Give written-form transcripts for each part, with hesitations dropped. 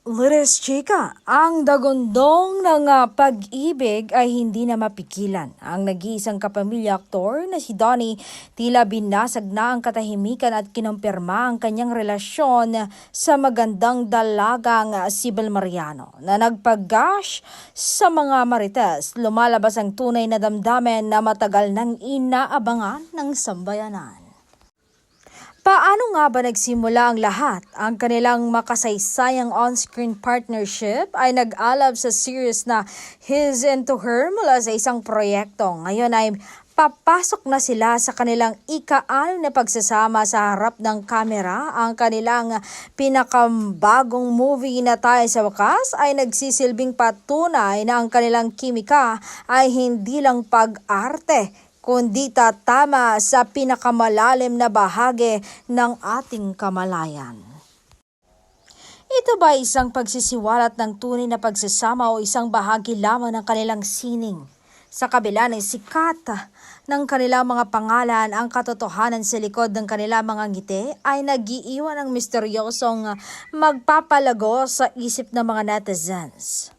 Lides chika, ang dagundong ng pag-ibig ay hindi na mapigilan. Ang nag-iisang kapamilya aktor na si Donnie tila binasag na ang katahimikan at kinumpirma ang kanyang relasyon sa magandang dalagang si Bel Mariano na nagpagash sa mga marites. Lumalabas ang tunay na damdamin na matagal nang inaabangan ng sambayanan. Paano nga ba nagsimula ang lahat? Ang kanilang makasaysayang on-screen partnership ay nag-alab sa series na His Into Her mula sa isang proyekto. Ngayon ay papasok na sila sa kanilang ika-6 na pagsasama sa harap ng kamera. Ang kanilang pinakabagong movie na Tayo sa Wakas ay nagsisilbing patunay na ang kanilang kimika ay hindi lang pag-arte, kundi tatama sa pinakamalalim na bahagi ng ating kamalayan. Ito ba isang pagsisiwalat ng tunay na pagsasama o isang bahagi lamang ng kanilang sining? Sa kabila ng sikat ng kanilang mga pangalan, ang katotohanan sa likod ng kanilang mga ngiti ay nag-iiwan ng misteryosong magpapalago sa isip ng mga netizens.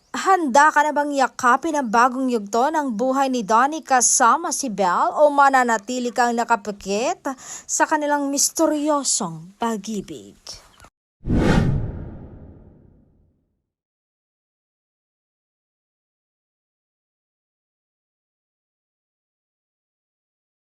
Handa ka na bang yakapin ang bagong yugto ng buhay ni Donnie kasama si Belle o mananatili kang nakapikit sa kanilang misteryosong pag-ibig?